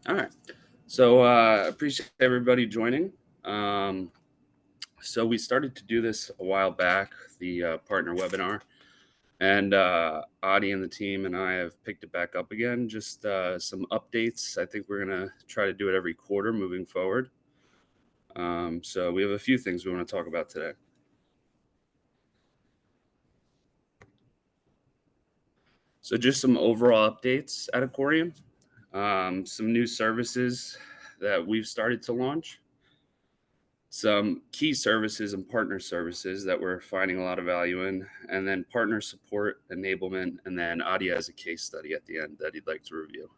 All right. So appreciate everybody joining. So we started to do this a while back, the partner webinar, and Audie and the team and I have picked it back up again. Just some updates. I think we're gonna try to do it every quarter moving forward. So we have a few things we want to talk about today. So just some overall updates at Accorian, some new services that we've started to launch, some key services and partner services that we're finding a lot of value in, and then partner support, enablement, and then Adi has a case study at the end that he'd like to review.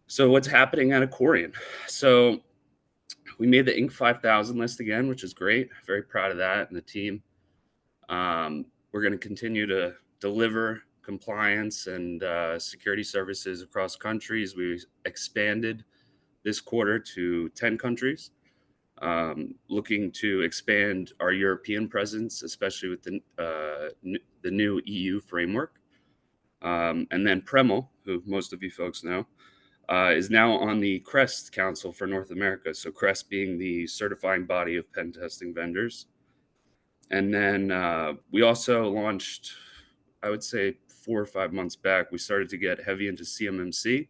So what's happening at Accorian? So we made the Inc. 5000 list again, which is great. Very proud of that and the team. We're going to continue to deliver compliance and security services across countries. We expanded this quarter to 10 countries, looking to expand our European presence, especially with the new EU framework. And then Premel, who most of you folks know, is now on the CREST Council for North America. So CREST being the certifying body of pen testing vendors. And then we also launched, I would say 4 or 5 months back, we started to get heavy into CMMC.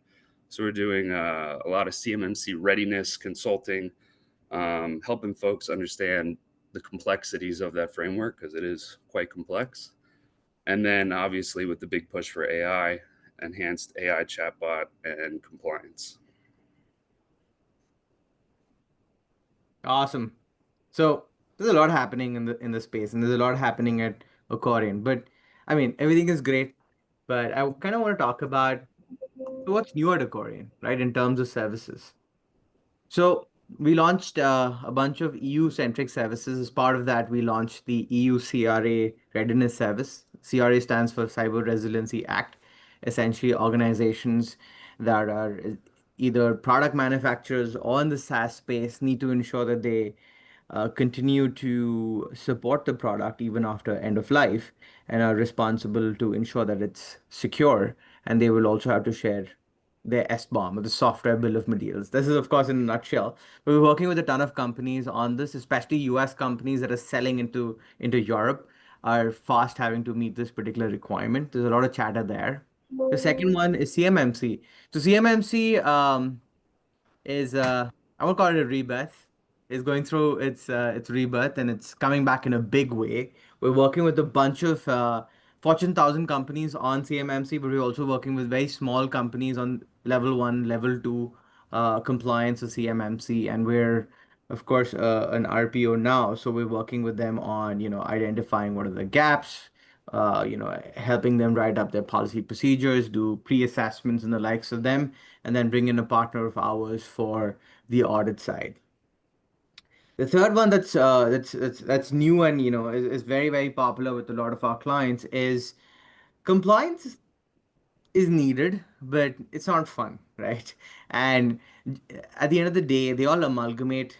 So we're doing a lot of CMMC readiness consulting, helping folks understand the complexities of that framework because it is quite complex. And then obviously with the big push for AI, enhanced AI chatbot and compliance. Awesome. So there's a lot happening in the space, and there's a lot happening at Accorian. But I mean, everything is great. But I kind of want to talk about what's new at Accorian, right, in terms of services. So we launched a bunch of EU-centric services. As part of that, we launched the EU CRA Readiness Service. CRA stands for Cyber Resiliency Act. Essentially, organizations that are either product manufacturers or in the SaaS space need to ensure that they continue to support the product even after end of life and are responsible to ensure that it's secure. And they will also have to share their SBOM, or the software bill of materials. This is, of course, in a nutshell. But we're working with a ton of companies on this, especially US companies that are selling into Europe are fast having to meet this particular requirement. There's a lot of chatter there. The second one is CMMC. So CMMC is I won't call it a rebirth. It's going through its rebirth and it's coming back in a big way. We're working with a bunch of Fortune 1000 companies on CMMC, but we're also working with very small companies on level one, level two compliance of CMMC, and we're of course an RPO now, so we're working with them on identifying what are the gaps, helping them write up their policy procedures, do pre-assessments and the likes of them, and then bring in a partner of ours for the audit side. The third one that's new and is very, very popular with a lot of our clients is compliance is needed, but it's not fun, right? And at the end of the day, they all amalgamate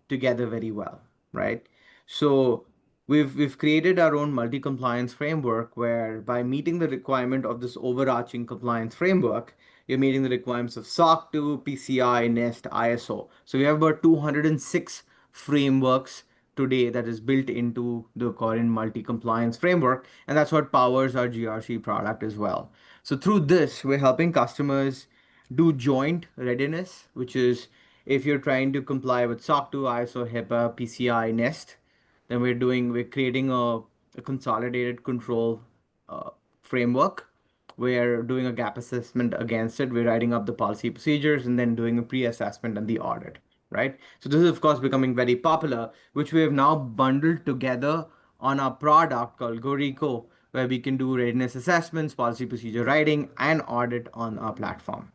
together very well, right? So we've created our own multi-compliance framework where by meeting the requirement of this overarching compliance framework, you're meeting the requirements of SOC 2, PCI, NIST, ISO. So we have about 206 frameworks today that is built into the current multi-compliance framework, and that's what powers our GRC product as well. So through this, we're helping customers do joint readiness, which is if you're trying to comply with SOC 2, ISO, HIPAA, PCI, NIST, then we're creating a consolidated control framework. We're doing a gap assessment against it. We're writing up the policy procedures and then doing a pre-assessment and the audit, right? So this is of course becoming very popular, which we have now bundled together on our product called GORICO, where we can do readiness assessments, policy procedure writing, and audit on our platform.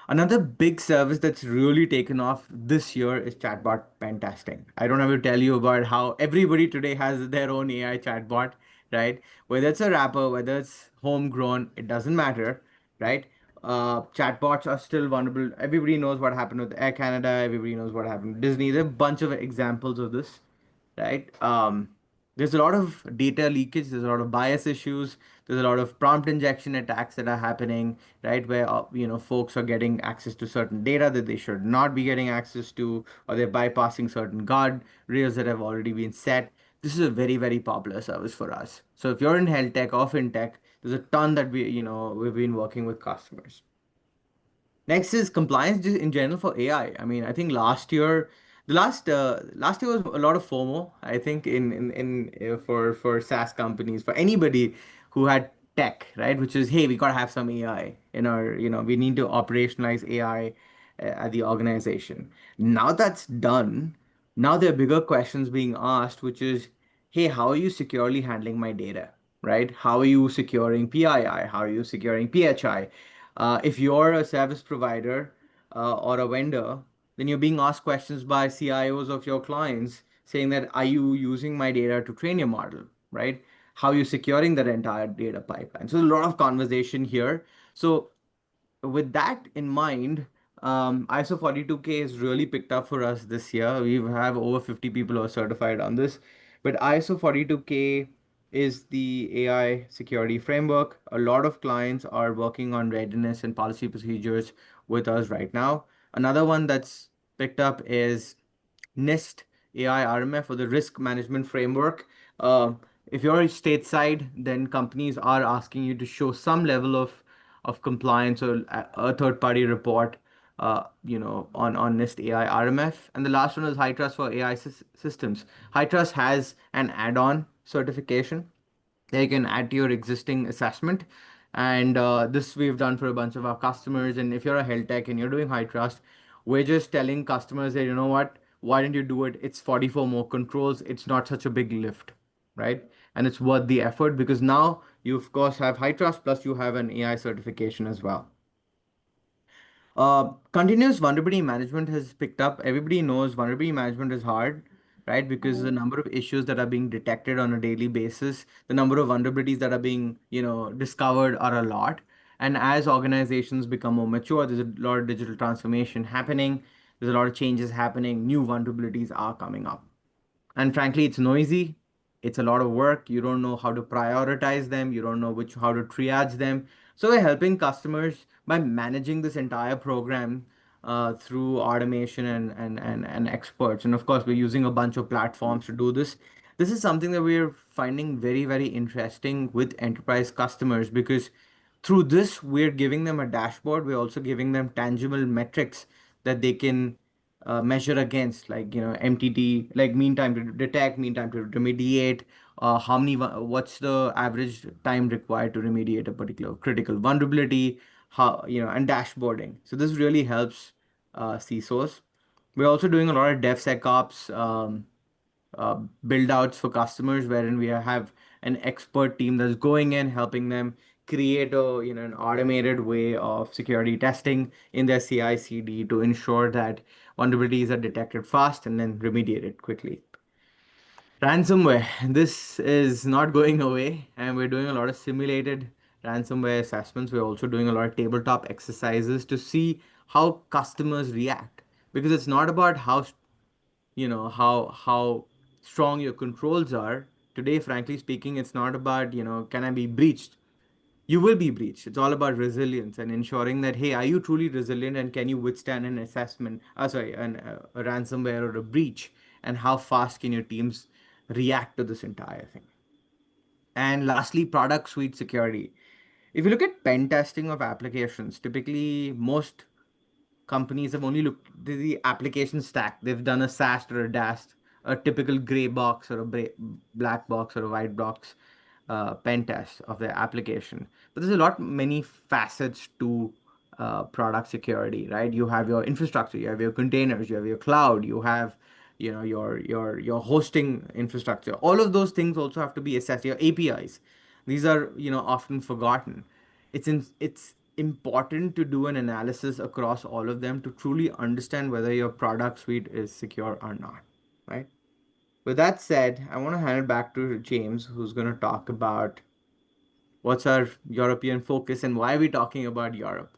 Another big service that's really taken off this year is chatbot pen testing. I don't have to tell you about how everybody today has their own AI chatbot, right? Whether it's a wrapper, whether it's homegrown, it doesn't matter, right? Chatbots are still vulnerable. Everybody knows what happened with Air Canada. Everybody knows what happened with Disney. There are a bunch of examples of this, right? There's a lot of data leakage, there's a lot of bias issues, there's a lot of prompt injection attacks that are happening, right? Where folks are getting access to certain data that they should not be getting access to, or they're bypassing certain guard rails that have already been set. This is a very, very popular service for us. So if you're in health tech or fintech, there's a ton that we've been working with customers. Next is compliance just in general for AI. I mean, I think last year was a lot of FOMO. I think for SaaS companies, for anybody who had tech, right? Which is, hey, we gotta have some AI in our, we need to operationalize AI at the organization. Now that's done. Now there are bigger questions being asked, which is, hey, how are you securely handling my data, right? How are you securing PII? How are you securing PHI? If you're a service provider or a vendor, then you're being asked questions by CIOs of your clients saying that, are you using my data to train your model, right? How are you securing that entire data pipeline? So, a lot of conversation here. So, with that in mind, ISO 42K is really picked up for us this year. We have over 50 people who are certified on this. But ISO 42K is the AI security framework. A lot of clients are working on readiness and policy procedures with us right now. Another one that's picked up is NIST AI RMF, or the risk management framework. If you're stateside, then companies are asking you to show some level of compliance or a third party report, on NIST AI RMF. And the last one is High Trust for AI systems. High Trust has an add-on certification that you can add to your existing assessment. And this we've done for a bunch of our customers. And if you're a health tech and you're doing high trust, we're just telling customers that, you know what, why don't you do it? It's 44 more controls. It's not such a big lift, right? And it's worth the effort because now you, of course, have high trust plus you have an AI certification as well. Continuous vulnerability management has picked up. Everybody knows vulnerability management is hard, right? Because the number of issues that are being detected on a daily basis, the number of vulnerabilities that are being, discovered are a lot. And as organizations become more mature, there's a lot of digital transformation happening. There's a lot of changes happening. New vulnerabilities are coming up. And frankly, it's noisy. It's a lot of work. You don't know how to prioritize them. You don't know how to triage them. So we're helping customers by managing this entire program through automation and experts. And of course, we're using a bunch of platforms to do this. This is something that we're finding very, very interesting with enterprise customers because through this, we're giving them a dashboard. We're also giving them tangible metrics that they can measure against, like MTT, like mean time to detect, mean time to remediate, what's the average time required to remediate a particular critical vulnerability, how and dashboarding. So this really helps CISOs. We're also doing a lot of DevSecOps uh, build outs for customers, wherein we have an expert team that's going in helping them create an automated way of security testing in their CI/CD to ensure that vulnerabilities are detected fast and then remediated quickly. Ransomware. This is not going away, and we're doing a lot of simulated ransomware assessments. We're also doing a lot of tabletop exercises to see how customers react. Because it's not about how strong your controls are. Today, frankly speaking, it's not about, can I be breached? You will be breached. It's all about resilience and ensuring that, hey, are you truly resilient and can you withstand an assessment, a ransomware or a breach? And how fast can your teams react to this entire thing? And lastly, product suite security. If you look at pen testing of applications, typically most companies have only looked at the application stack. They've done a SAST or a DAST, a typical gray box or a black box or a white box pen test of their application. But there's a lot many facets to product security, right? You have your infrastructure, you have your containers, you have your cloud, you have your hosting infrastructure. All of those things also have to be assessed. Your APIs, these are often forgotten. It's important to do an analysis across all of them to truly understand whether your product suite is secure or not, right? With that said, I want to hand it back to James, who's going to talk about what's our European focus and why we're talking about Europe.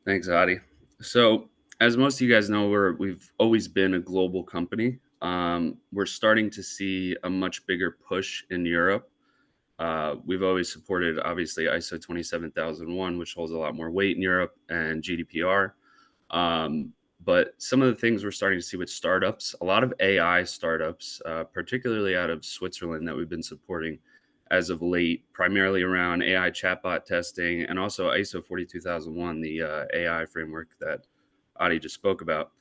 Thanks, Adi. So, as most of you guys know, we've always been a global company. We're starting to see a much bigger push in Europe. We've always supported, obviously, ISO 27001, which holds a lot more weight in Europe, and GDPR. Um, but some of the things we're starting to see with startups, a lot of AI startups, particularly out of Switzerland, that we've been supporting as of late, primarily around AI chatbot testing and also ISO 42001, the AI framework that Adi just spoke about.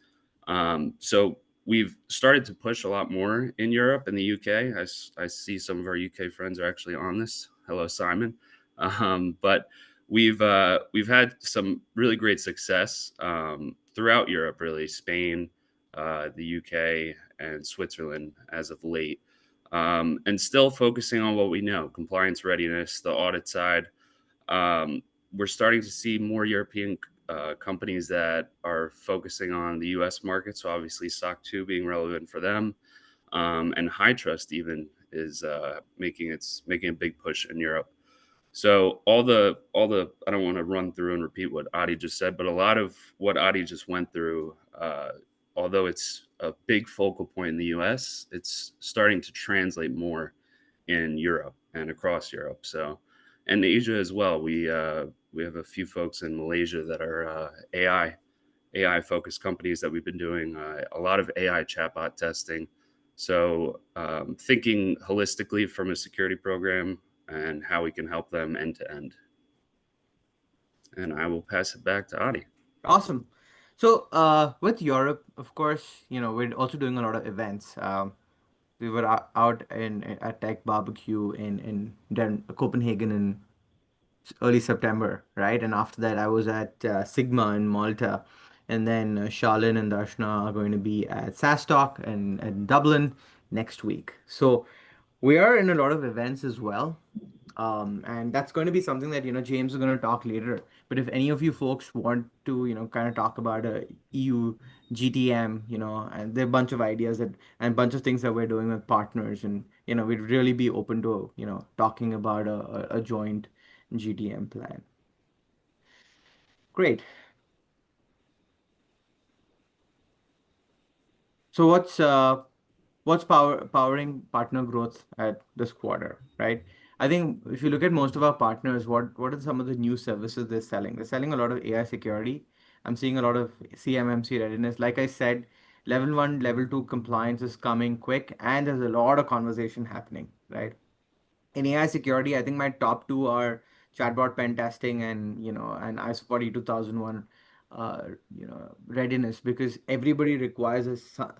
So we've started to push a lot more in Europe and the UK. I see some of our UK friends are actually on this. Hello, Simon. But we've had some really great success throughout Europe, really Spain, the UK, and Switzerland as of late, and still focusing on what we know: compliance, readiness, the audit side. Um, we're starting to see more European companies that are focusing on the U.S. market. So obviously, SOC 2 being relevant for them, and High Trust even is making a big push in Europe. So all the I don't want to run through and repeat what Adi just said, but a lot of what Adi just went through, although it's a big focal point in the U.S., it's starting to translate more in Europe and across Europe. So, and Asia as well. We have a few folks in Malaysia that are AI focused companies that we've been doing a lot of AI chatbot testing. So, thinking holistically from a security program and how we can help them end to end. And I will pass it back to Adi. Awesome. So, with Europe, of course, we're also doing a lot of events. We were out in at Tech Barbecue in Copenhagen in early September, right? And after that, I was at Sigma in Malta, and then Charlene and Darshna are going to be at SaaStock and at Dublin next week. So we are in a lot of events as well. And that's going to be something that James is going to talk later. But if any of you folks want to kind of talk about a EU GTM, and there are a bunch of ideas that and a bunch of things that we're doing with partners, and we'd really be open to talking about a joint GTM plan. Great. So what's powering partner growth at this quarter, right? I think if you look at most of our partners, what are some of the new services they're selling? They're selling a lot of AI security. I'm seeing a lot of CMMC readiness. Like I said, level 1, level 2 compliance is coming quick, and there's a lot of conversation happening, right? In AI security, I think my top two are chatbot pen testing and and ISO 42001 readiness, because everybody requires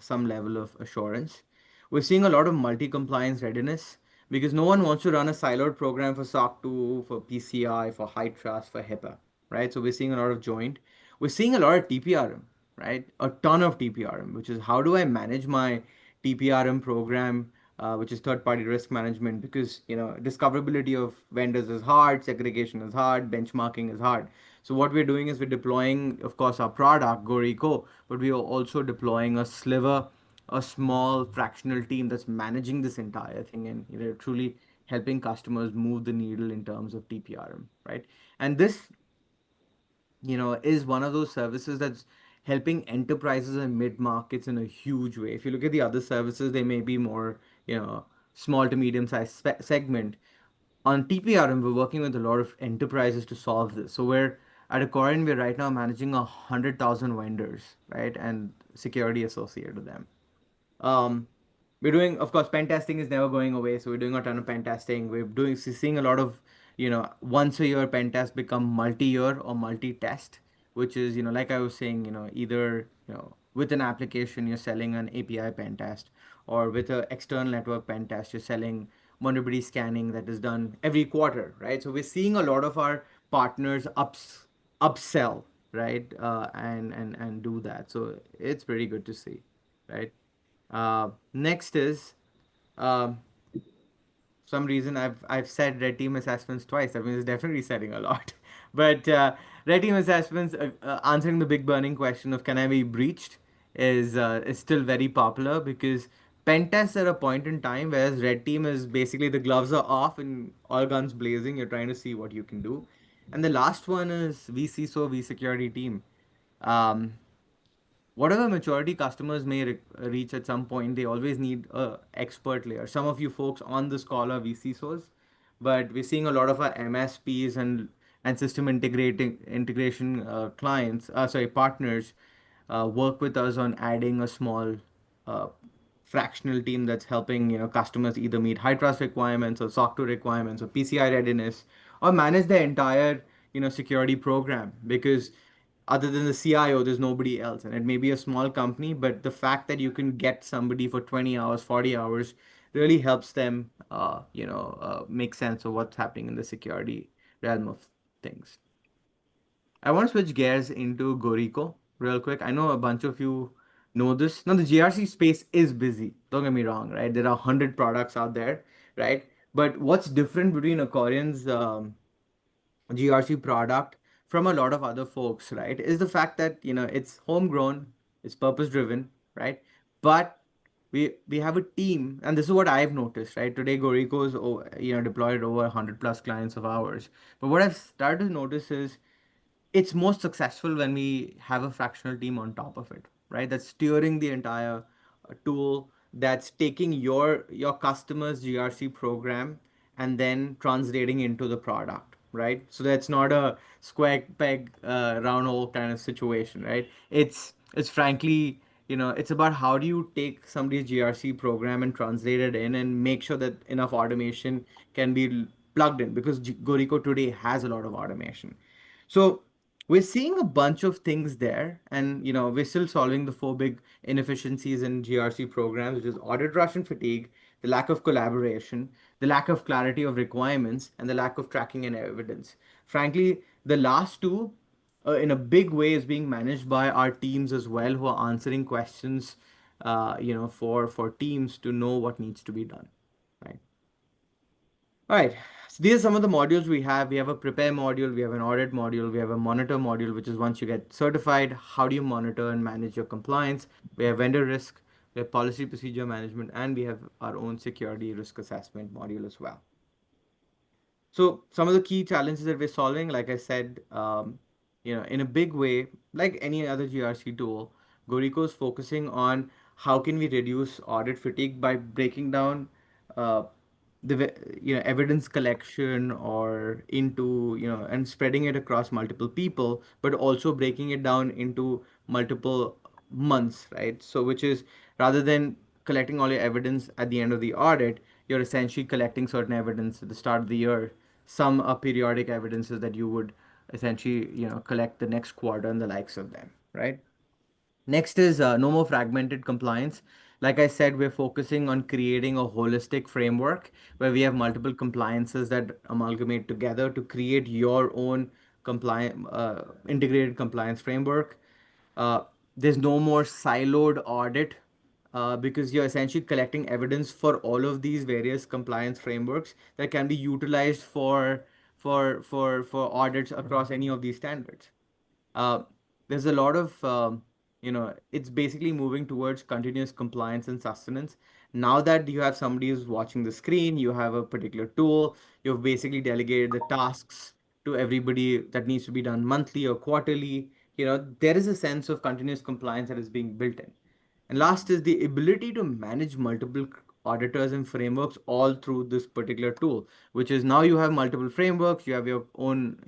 some level of assurance. We're seeing a lot of multi-compliance readiness because no one wants to run a siloed program for SOC 2, for PCI, for high trust, for HIPAA, right? So we're seeing a lot of joint. We're seeing a lot of TPRM, right? A ton of TPRM, which is how do I manage my TPRM program, which is third party risk management, because discoverability of vendors is hard, segregation is hard, benchmarking is hard. So what we're doing is we're deploying, of course, our product GORICO, but we are also deploying a sliver, a small fractional team that's managing this entire thing, and truly helping customers move the needle in terms of TPRM, right? And this is one of those services that's helping enterprises and mid markets in a huge way. If you look at the other services, they may be more, small to medium sized segment. On TPRM, we're working with a lot of enterprises to solve this. So we're at Accorian, we're right now managing 100,000 vendors, right, and security associated with them. Um, we're doing, of course, pen testing is never going away, so we're doing a ton of pen testing. We're seeing a lot of, once a year pen test become multi-year or multi-test, which is, like I was saying, either, with an application you're selling an API pen test, or with an external network pen test you're selling vulnerability scanning that is done every quarter, right? So we're seeing a lot of our partners upsell, right, and do that. So it's pretty good to see, right? Next is, um, some reason I've said red team assessments twice. I mean, it's definitely setting a lot. But red team assessments, answering the big burning question of can I be breached, is still very popular, because pen tests are a point in time, whereas red team is basically the gloves are off and all guns blazing. You're trying to see what you can do. And the last one is vCISO, vSecurity team. Um, whatever maturity customers may reach at some point, they always need a expert layer. Some of you folks on this call are VCSOs, but we're seeing a lot of our MSPs and system integration clients, sorry, partners, work with us on adding a small uh, fractional team that's helping customers either meet high trust requirements or SOC 2 requirements or PCI readiness or manage the entire security program, because other than the CIO, there's nobody else. And it may be a small company, but the fact that you can get somebody for 20 hours, 40 hours really helps them, make sense of what's happening in the security realm of things. I want to switch gears into GORICO real quick. I know a bunch of you know this. Now, the GRC space is busy. Don't get me wrong, right? There are 100 products out there, right? But what's different between Accorian's GRC product from a lot of other folks, right, is the fact that it's homegrown, it's purpose driven, right? But we have a team, and this is what I've noticed, right? Today, Gorico is deployed over 100 plus clients of ours. But what I've started to notice is it's most successful when we have a fractional team on top of it, right? That's steering the entire tool, that's taking your customer's GRC program and then translating into the product, right? So that's not a square peg round hole kind of situation, right? It's frankly, it's about how do you take somebody's GRC program and translate it in and make sure that enough automation can be plugged in, because Gorico today has a lot of automation. So we're seeing a bunch of things there, and we're still solving the four big inefficiencies in GRC programs, which is audit rush and fatigue, the lack of collaboration, the lack of clarity of requirements, and the lack of tracking and evidence. Frankly, the last two, in a big way, is being managed by our teams as well, who are answering questions, for teams to know what needs to be done, right? All right. So these are some of the modules we have. We have a prepare module, we have an audit module, we have a monitor module, which is once you get certified, how do you monitor and manage your compliance? We have vendor risk, we have policy procedure management, and we have our own security risk assessment module as well. So some of the key challenges that we're solving, like I said, in a big way, like any other GRC tool, Gorico is focusing on how can we reduce audit fatigue by breaking down uh, evidence collection or into and spreading it across multiple people, but also breaking it down into multiple months, right? So which is, rather than collecting all your evidence at the end of the audit, you're essentially collecting certain evidence at the start of the year. Some are periodic evidences that you would essentially collect the next quarter and the likes of them, right? Next is no more fragmented compliance. Like I said, we're focusing on creating a holistic framework where we have multiple compliances that amalgamate together to create your own compliant, integrated compliance framework. Uh, there's no more siloed audit, because you're essentially collecting evidence for all of these various compliance frameworks that can be utilized for audits across any of these standards. uh, there's a lot of it's basically moving towards continuous compliance and sustenance. Now that you have somebody who's watching the screen, you have a particular tool, you've basically delegated the tasks to everybody that needs to be done monthly or quarterly. There is a sense of continuous compliance that is being built in. And last is the ability to manage multiple auditors and frameworks all through this particular tool, which is now you have multiple frameworks, you have your own,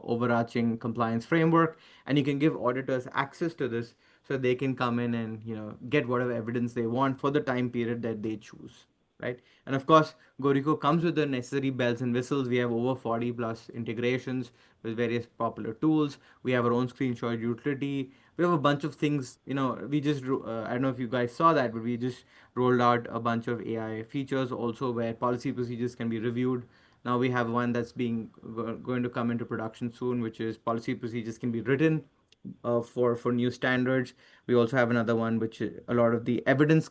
overarching compliance framework, and you can give auditors access to this so they can come in and, get whatever evidence they want for the time period that they choose. Right. And of course, Gorico comes with the necessary bells and whistles. We have over 40 plus integrations with various popular tools. We have our own screenshot utility. We have a bunch of things. We just, I don't know if you guys saw that, but we just rolled out a bunch of AI features also where policy procedures can be reviewed. Now we have one that's going to come into production soon, which is policy procedures can be written for new standards. We also have another one which a lot of the evidence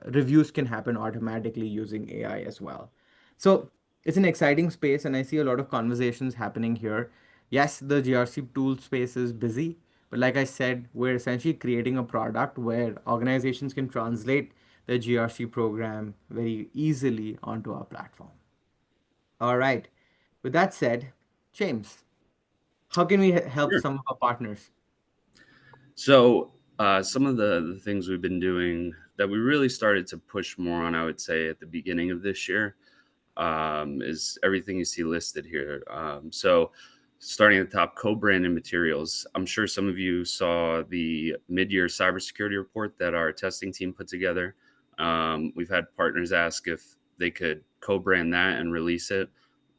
reviews can happen automatically using AI as well. So it's an exciting space, and I see a lot of conversations happening here. Yes, the GRC tool space is busy, but like I said, we're essentially creating a product where organizations can translate their GRC program very easily onto our platform. All right. With that said, James, how can we help Sure. some of our partners? So Some of the things we've been doing that we really started to push more on, I would say, at the beginning of this year, is everything you see listed here. So, starting at the top, co-branded materials. I'm sure some of you saw the mid-year cybersecurity report that our testing team put together. We've had partners ask if they could co-brand that and release it.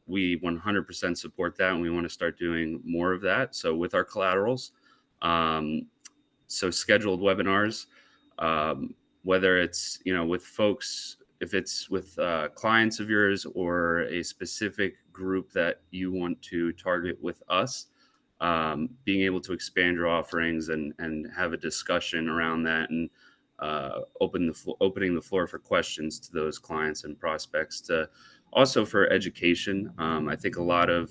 We 100% support that, and we want to start doing more of that. So, with our collaterals, um, so scheduled webinars, whether it's with folks, if it's with clients of yours or a specific group that you want to target with us, being able to expand your offerings and have a discussion around that, and opening the floor for questions to those clients and prospects, to also for education. I think a lot of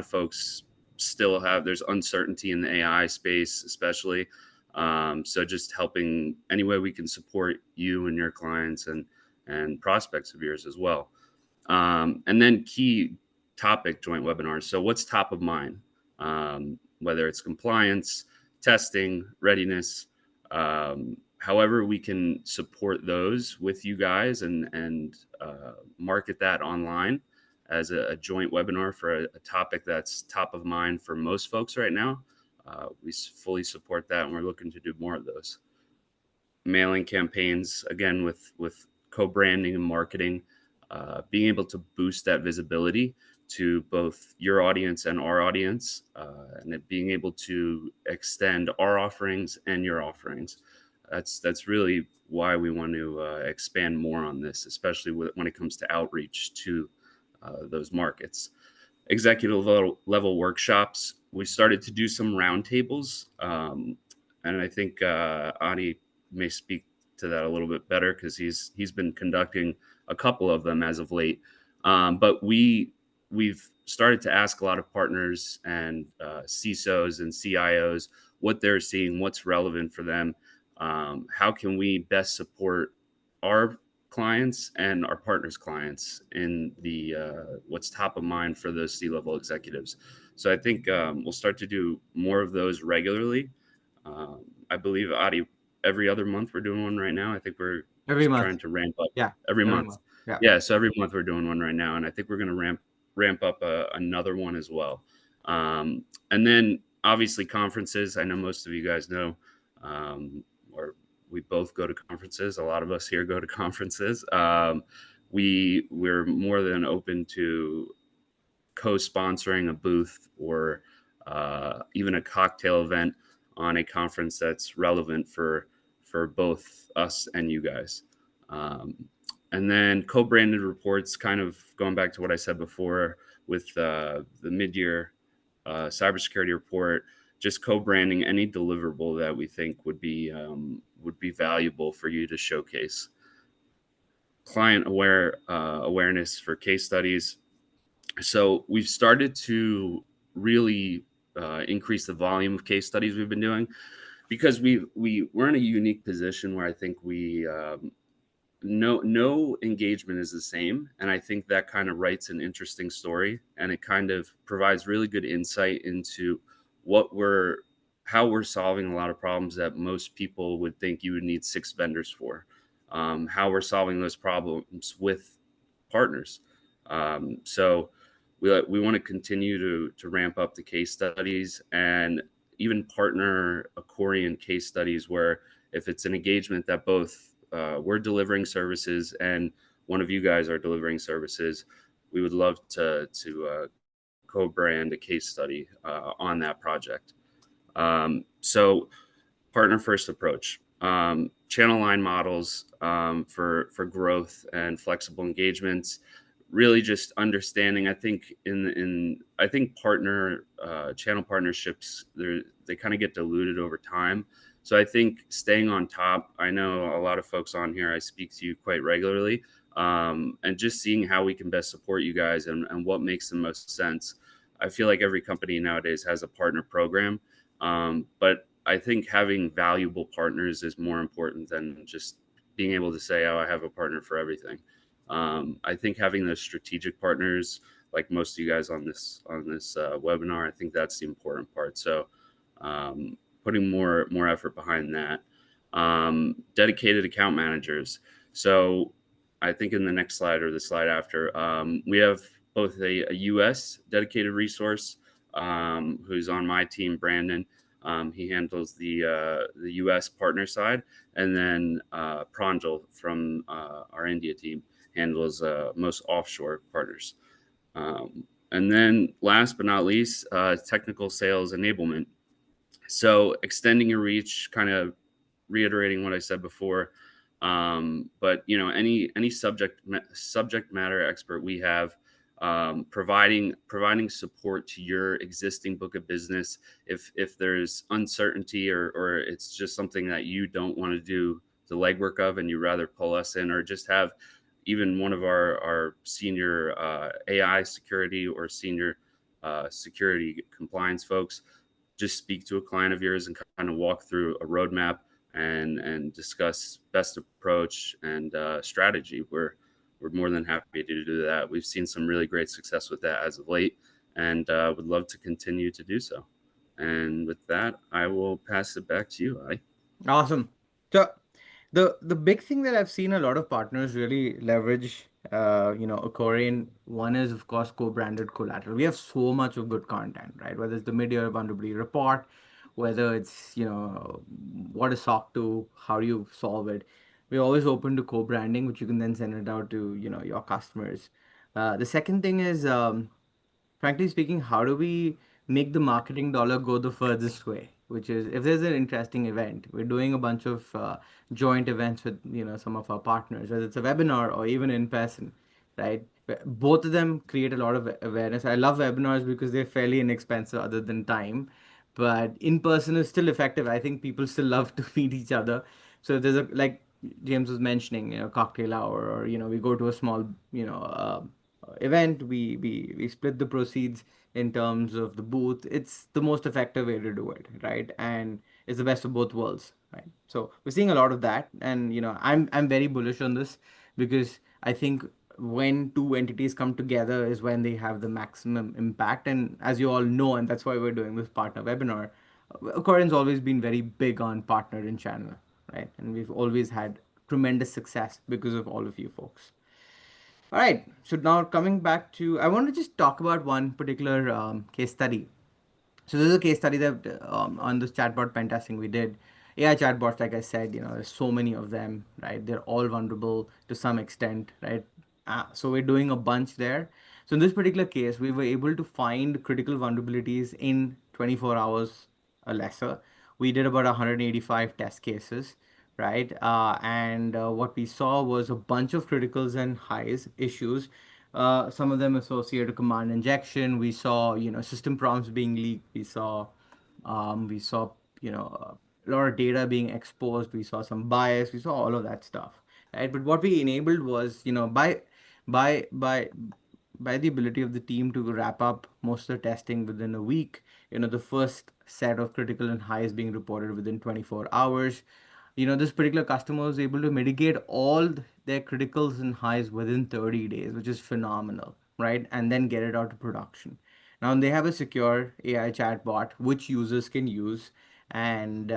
folks still have, there's uncertainty in the AI space, especially. So just helping any way we can support you and your clients and prospects of yours as well. And then key topic joint webinars. So what's top of mind? Whether it's compliance, testing, readiness, however we can support those with you guys and market that online as a joint webinar for a topic that's top of mind for most folks right now. We fully support that, and we're looking to do more of those. Mailing campaigns, again, with co-branding and marketing, being able to boost that visibility to both your audience and our audience, and it being able to extend our offerings and your offerings. That's really why we want to expand more on this, especially when it comes to outreach to those markets. Executive level workshops. We started to do some roundtables, and I think Ani may speak to that a little bit better because he's been conducting a couple of them as of late. But we've started to ask a lot of partners and CISOs and CIOs what they're seeing, what's relevant for them, how can we best support our clients and our partners' clients in the what's top of mind for those C-level executives. So I think we'll start to do more of those regularly. I believe, Adi, every other month we're doing one right now. I think we're Every month. trying to ramp up Yeah. every Every month. month. Yeah. Yeah, so every month we're doing one right now, and I think we're going to ramp up another one as well. And then obviously conferences. I know most of you guys know, or we both go to conferences. A lot of us here go to conferences. We're more than open to co-sponsoring a booth or even a cocktail event on a conference that's relevant for both us and you guys. And then co-branded reports, kind of going back to what I said before with the mid-year cybersecurity report, just co-branding any deliverable that we think would be valuable for you to showcase. Client awareness for case studies. So we've started to really increase the volume of case studies we've been doing, because we're in a unique position where I think no engagement is the same, and I think that kind of writes an interesting story, and it kind of provides really good insight into how we're solving a lot of problems that most people would think you would need 6 vendors for. How we're solving those problems with partners. So we want to continue to ramp up the case studies, and even partner Accorian case studies, where if it's an engagement that both we're delivering services and one of you guys are delivering services, we would love to co-brand a case study on that project. So partner first approach, channel line models for growth and flexible engagements. Really, just understanding. I think I think channel partnerships, they kind of get diluted over time. So I think staying on top. I know a lot of folks on here. I speak to you quite regularly, and just seeing how we can best support you guys and what makes the most sense. I feel like every company nowadays has a partner program, but I think having valuable partners is more important than just being able to say, "Oh, I have a partner for everything." I think having those strategic partners, like most of you guys on this webinar, I think that's the important part. So putting more effort behind that. Dedicated account managers. So I think in the next slide or the slide after, we have both a US dedicated resource who's on my team, Brandon. He handles the US partner side, and then Pranjal from our India team handles most offshore partners. And then last but not least, technical sales enablement. So extending your reach, kind of reiterating what I said before. But any subject matter expert we have, providing support to your existing book of business if there's uncertainty, or it's just something that you don't want to do the legwork of, and you rather pull us in, or just have even one of our senior AI security or senior security compliance folks just speak to a client of yours and kind of walk through a roadmap and discuss best approach and strategy. We're more than happy to do that. We've seen some really great success with that as of late, and would love to continue to do so. And with that, I will pass it back to you, I. Awesome. So the big thing that I've seen a lot of partners really leverage, Accorian, one is of course co-branded collateral. We have so much of good content, right? Whether it's the mid-year vulnerability report, whether it's, what is SOC 2, how do you solve it. We're always open to co-branding, which you can then send it out to, your customers. The second thing is, frankly speaking, how do we make the marketing dollar go the furthest way? Which is, if there's an interesting event, we're doing a bunch of joint events with some of our partners, whether it's a webinar or even in person, right? Both of them create a lot of awareness. I love webinars because they're fairly inexpensive, other than time, but in person is still effective. I think people still love to meet each other. So there's a, like James was mentioning, cocktail hour, or we go to a small, event. We split the proceeds in terms of the booth. It's the most effective way to do it, right? And it's the best of both worlds, right? So we're seeing a lot of that, and I'm very bullish on this, because I think when two entities come together is when they have the maximum impact. And as you all know, and that's why we're doing this partner webinar, Accordion's always been very big on partner and channel, right? And we've always had tremendous success because of all of you folks. All right. So now coming back to, I want to just talk about one particular case study. So this is a case study that on this chatbot pen testing we did. AI chatbots, like I said, there's so many of them, right? They're all vulnerable to some extent, right? So we're doing a bunch there. So in this particular case, we were able to find critical vulnerabilities in 24 hours or lesser. We did about 185 test cases, right? And what we saw was a bunch of criticals and highs issues. Some of them associated with command injection. We saw, system prompts being leaked. We saw, a lot of data being exposed. We saw some bias. We saw all of that stuff, right? But what we enabled was, by by by the ability of the team to wrap up most of the testing within a week, the first set of critical and highs being reported within 24 hours. This particular customer was able to mitigate all their criticals and highs within 30 days, which is phenomenal, right? And then get it out to production. Now they have a secure AI chatbot which users can use, and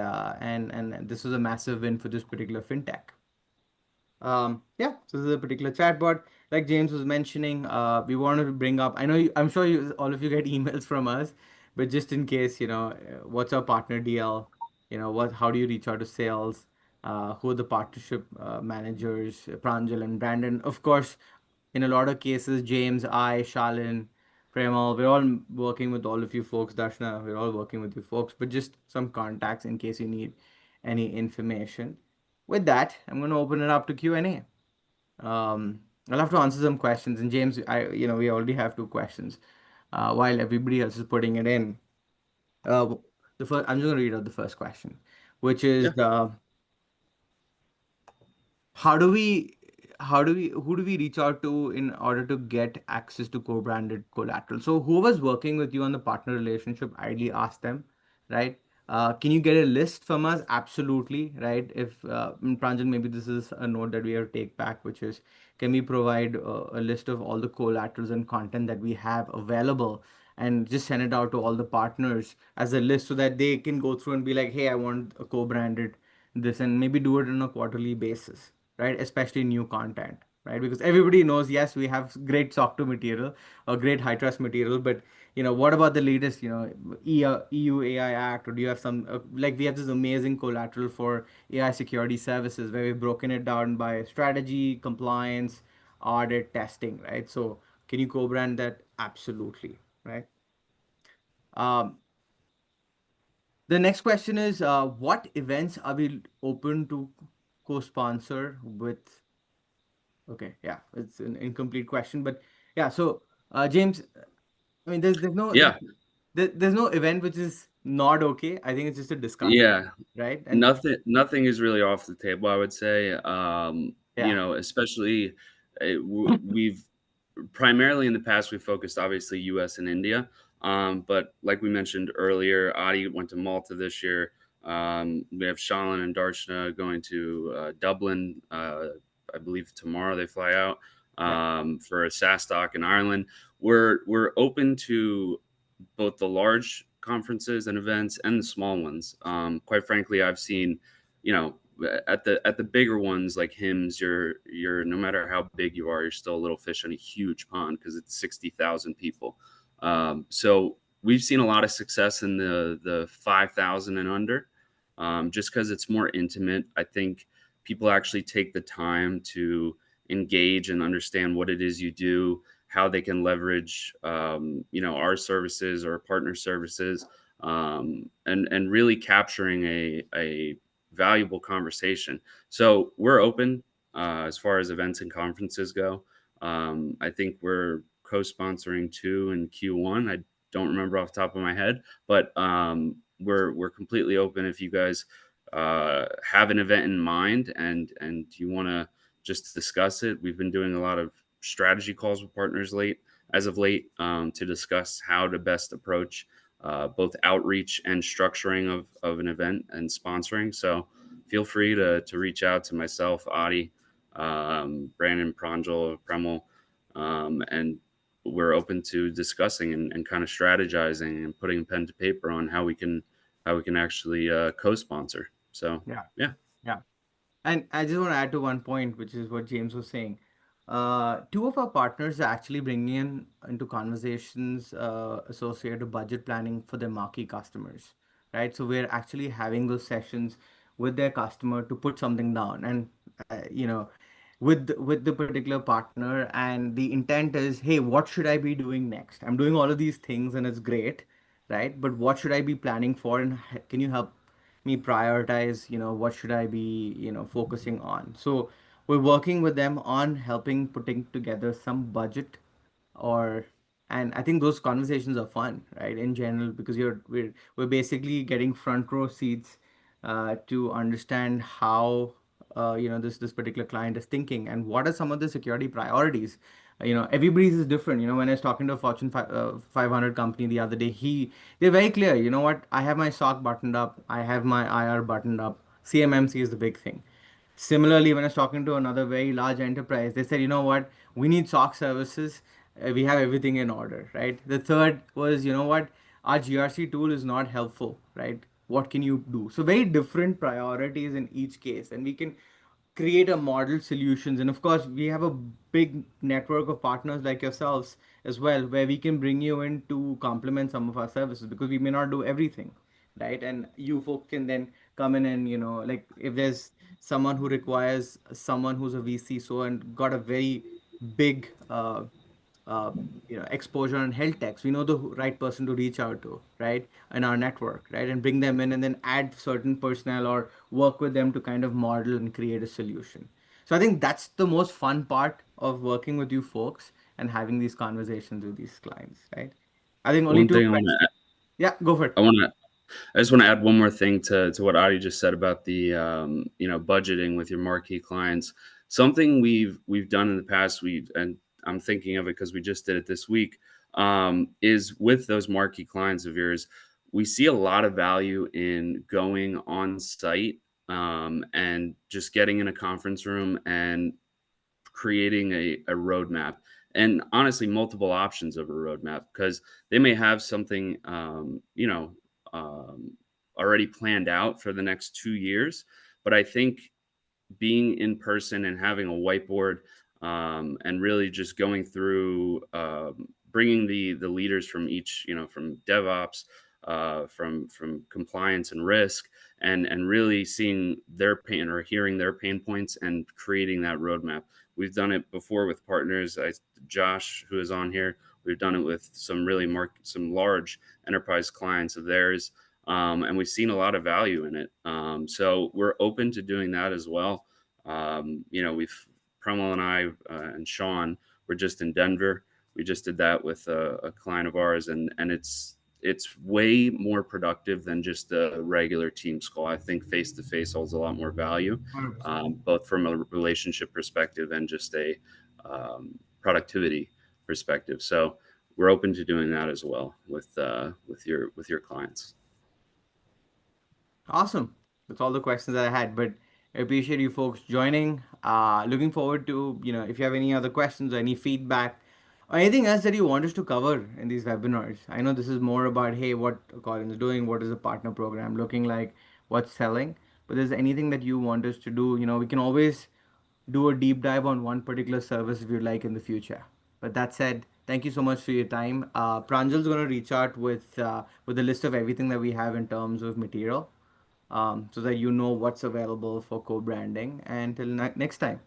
this was a massive win for this particular fintech. Yeah, so this is a particular chatbot. Like James was mentioning, we wanted to bring up. I know I'm sure all of you get emails from us, but just in case, what's our partner DL? How do you reach out to sales? Who are the partnership managers? Pranjal and Brandon. Of course, in a lot of cases, James, Shalin, Premal, we're all working with all of you folks. Darshana, we're all working with you folks. But just some contacts in case you need any information. With that, I'm going to open it up to Q&A. I'll have to answer some questions. And James, we already have two questions. While everybody else is putting it in, the first, I'm just going to read out the first question, which is, Yeah. how do we who do we reach out to in order to get access to co-branded collateral? So whoever's working with you on the partner relationship, ideally ask them, right? Can you get a list from us? Absolutely, right? If Pranjal, maybe this is a note that we have to take back, which is, can we provide a list of all the collaterals and content that we have available and just send it out to all the partners as a list so that they can go through and be like, hey, I want a co-branded this, and maybe do it on a quarterly basis, right? Especially new content, right? Because everybody knows, yes, we have great SOC 2 material or great high trust material, but what about the latest, EU AI Act, or do you have some, like we have this amazing collateral for AI security services where we've broken it down by strategy, compliance, audit, testing, right? So can you co-brand that? Absolutely, right? Um, the next question is, what events are we open to co-sponsor with? Okay, yeah, it's an incomplete question, but yeah. So, James, I mean, Yeah, there's no event which is not okay. I think it's just a discussion, yeah. right? And Nothing is really off the table, I would say. yeah, Especially we've primarily in the past we focused obviously US and India. But like we mentioned earlier, Audit went to Malta this year. We have Shalin and Darshna going to Dublin. I believe tomorrow they fly out yeah, for a SaaS in Ireland. We're open to both the large conferences and events and the small ones. Quite frankly, I've seen, you know, at the bigger ones like HIMSS, you're no matter how big you are, you're still a little fish in a huge pond because it's 60,000 people. So we've seen a lot of success in the 5,000 and under, just because it's more intimate. I think people actually take the time to engage and understand what it is you do, how they can leverage our services or partner services, and really capturing a valuable conversation. So we're open as far as events and conferences go. I think we're co-sponsoring two in Q1. I don't remember off the top of my head, but we're completely open if you guys have an event in mind and you want to just discuss it. We've been doing a lot of strategy calls with partners as of late, to discuss how to best approach both outreach and structuring of an event and sponsoring. So feel free to reach out to myself, Adi, Brandon, Pranjal, Premel, and we're open to discussing and kind of strategizing and putting pen to paper on how we can actually co-sponsor. So yeah, yeah. yeah. And I just want to add to one point, which is what James was saying. Two of our partners are actually bringing into conversations associated with budget planning for their marquee customers, right? So we're actually having those sessions with their customer to put something down, and with the particular partner, and the intent is, hey, what should I be doing next? I'm doing all of these things, and it's great, right? But what should I be planning for, and can you help me prioritize, what should I be, focusing on? So we're working with them on helping putting together some budget, or and I think those conversations are fun, right? In general, because we're basically getting front row seats to understand how this particular client is thinking, and what are some of the security priorities. Everybody's is different. When I was talking to a Fortune 500 company the other day, they're very clear. You know what? I have my SOC buttoned up. I have my IR buttoned up. CMMC is the big thing. Similarly, when I was talking to another very large enterprise, they said, you know what, we need SOC services. We have everything in order, right? The third was, you know what, our GRC tool is not helpful, right? What can you do? So very different priorities in each case, and we can create a model solutions. And of course, we have a big network of partners like yourselves as well, where we can bring you in to complement some of our services, because we may not do everything, right? And you folk can then come in and, like if there's someone who requires someone who's a VC, so and got a very big uh, exposure on health techs, we know the right person to reach out to, right, in our network, right, and bring them in, and then add certain personnel or work with them to kind of model and create a solution. So I think that's the most fun part of working with you folks and having these conversations with these clients, right? I think only One two thing questions. Yeah, go for it. I want to I just want to add one more thing to what Adi just said about the budgeting with your marquee clients. Something we've done in the past, and I'm thinking of it because we just did it this week, is with those marquee clients of yours, we see a lot of value in going on site, and just getting in a conference room and creating a roadmap and honestly, multiple options of a roadmap because they may have something, um, already planned out for the next 2 years. But I think being in person and having a whiteboard, and really just going through, bringing the leaders from each, from DevOps, from compliance and risk, and really seeing their pain or hearing their pain points and creating that roadmap. We've done it before with partners. Josh, who is on here, we've done it with some large enterprise clients of theirs, and we've seen a lot of value in it. So we're open to doing that as well. We've Premal and I, and Sean were just in Denver. We just did that with a client of ours, and it's way more productive than just a regular team call. I think face to face holds a lot more value, 100%. both from a relationship perspective and just a, productivity perspective. So we're open to doing that as well with your clients. Awesome. That's all the questions that I had, but I appreciate you folks joining. Looking forward to, if you have any other questions or any feedback or anything else that you want us to cover in these webinars. I know this is more about, hey, what Accorian is doing, what is the partner program looking like, what's selling. But there's anything that you want us to do, we can always do a deep dive on one particular service if you'd like in the future. But that said, thank you so much for your time. Pranjal's going to reach out with a list of everything that we have in terms of material, so that you know what's available for co-branding. And till next time.